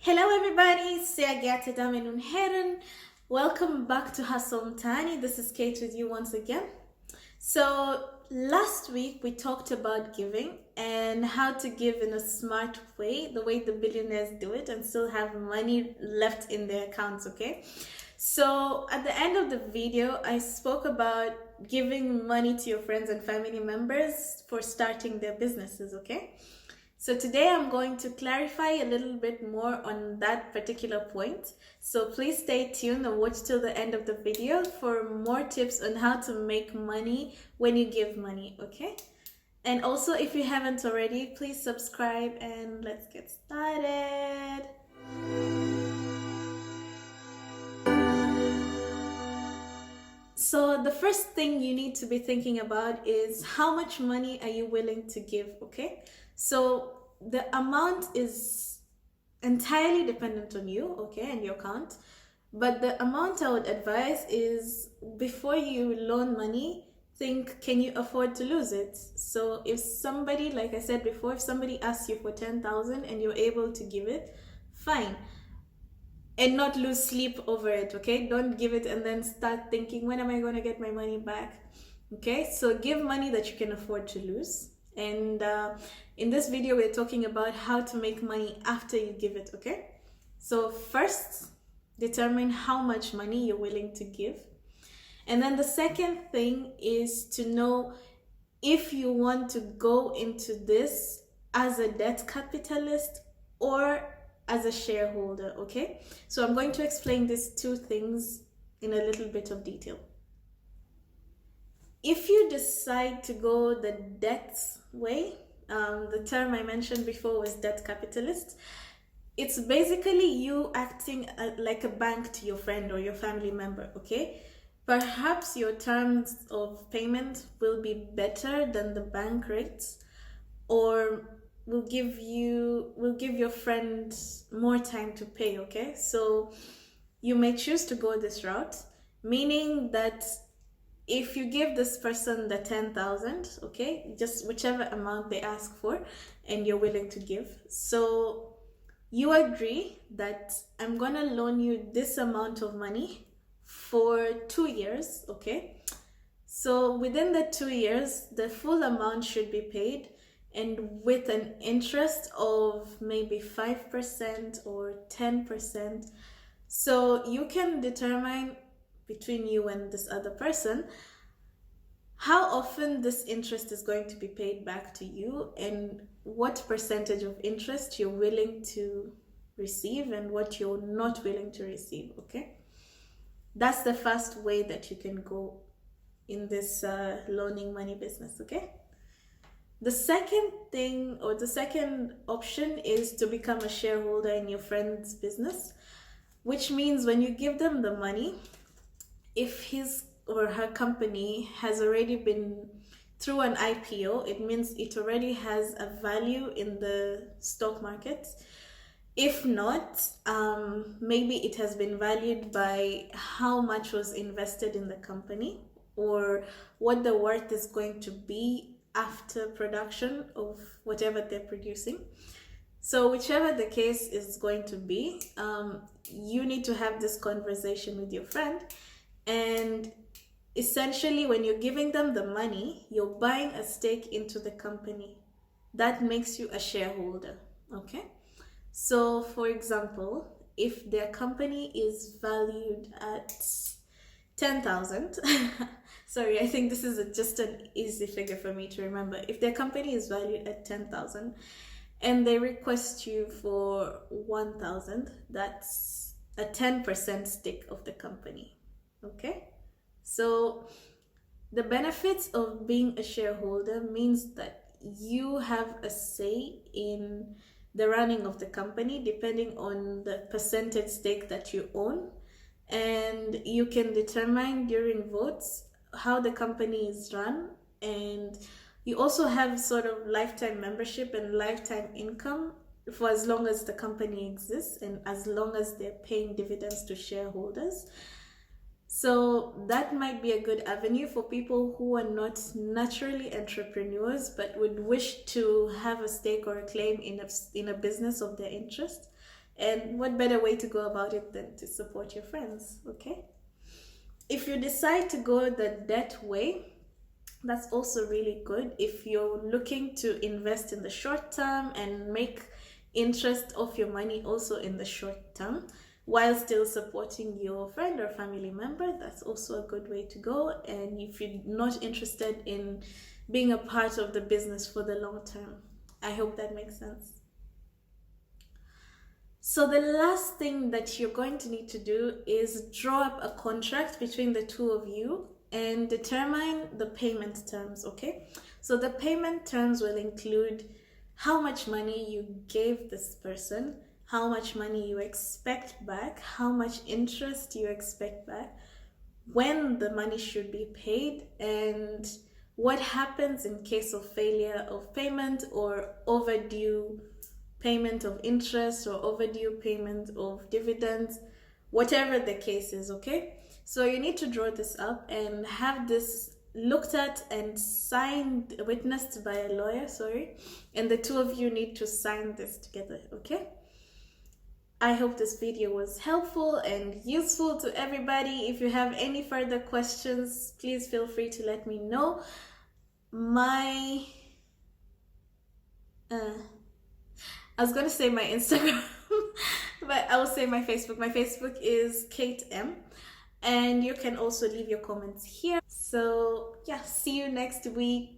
Hello everybody, sehr geehrte Damen und Herren. Welcome back to Hustle Tani. This is Kate with you once again. So last week we talked about giving and how to give in a smart way, the way the billionaires do it and still have money left in their accounts, okay? So at the end of the video, I spoke about giving money to your friends and family members for starting their businesses, okay? So today I'm going to clarify a little bit more on that particular point. So please stay tuned and watch till the end of the video for more tips on how to make money when you give money, okay? And also, if you haven't already, please subscribe and let's get started. So the first thing you need to be thinking about is how much money are you willing to give, okay? So the amount is entirely dependent on you, okay, and your account. But the amount I would advise is before you loan money, think, can you afford to lose it? So if somebody, like I said before, if somebody asks you for 10,000 and you're able to give it, fine. And not lose sleep over it, okay? Don't give it and then start thinking, when am I going to get my money back? Okay, so give money that you can afford to lose. And in this video, we're talking about how to make money after you give it, okay? So first, determine how much money you're willing to give. And then the second thing is to know if you want to go into this as a debt capitalist or as a shareholder, okay? So I'm going to explain these two things in a little bit of detail. If you decide to go the debt way, the term I mentioned before was debt capitalist. It's basically you acting like a bank to your friend or your family member, okay? Perhaps your terms of payment will be better than the bank rates, or will give your friend more time to pay, okay? So you may choose to go this route, meaning that if you give this person the 10,000, okay, just whichever amount they ask for and you're willing to give, so you agree that I'm gonna loan you this amount of money for 2 years, okay? So within the 2 years, the full amount should be paid, and with an interest of maybe 5% or 10%. So you can determine between you and this other person how often this interest is going to be paid back to you and what percentage of interest you're willing to receive and what you're not willing to receive, okay? That's the first way that you can go in this loaning money business, okay? The second thing, or the second option, is to become a shareholder in your friend's business, which means when you give them the money, if his or her company has already been through an IPO, it means it already has a value in the stock market. If not, maybe it has been valued by how much was invested in the company or what the worth is going to be after production of whatever they're producing. So whichever the case is going to be, you need to have this conversation with your friend. And essentially, when you're giving them the money, you're buying a stake into the company. That makes you a shareholder, okay? So for example, if their company is valued at 10,000, sorry, I think this is just an easy figure for me to remember. If their company is valued at 10,000 and they request you for 1,000, that's a 10% stake of the company, okay? So the benefits of being a shareholder means that you have a say in the running of the company depending on the percentage stake that you own, and you can determine during votes how the company is run, and you also have sort of lifetime membership and lifetime income for as long as the company exists and as long as they're paying dividends to shareholders. So that might be a good avenue for people who are not naturally entrepreneurs but would wish to have a stake or a claim in a business of their interest And what better way to go about it than to support your friends, okay? If you decide to go the debt way, that's also really good. If you're looking to invest in the short term and make interest of your money also in the short term while still supporting your friend or family member, that's also a good way to go. And if you're not interested in being a part of the business for the long term, I hope that makes sense. So the last thing that you're going to need to do is draw up a contract between the two of you and determine the payment terms, okay? So the payment terms will include how much money you gave this person, how much money you expect back, how much interest you expect back, when the money should be paid, and what happens in case of failure of payment or overdue payment of interest or overdue payment of dividends, whatever the case is, okay? So you need to draw this up and have this looked at and signed, witnessed by a lawyer, and the two of you need to sign this together, okay? I hope this video was helpful and useful to everybody. If you have any further questions, please feel free to let me know. I was going to say my Instagram, but I will say my Facebook. My Facebook is Kate M. And you can also leave your comments here. So yeah, see you next week.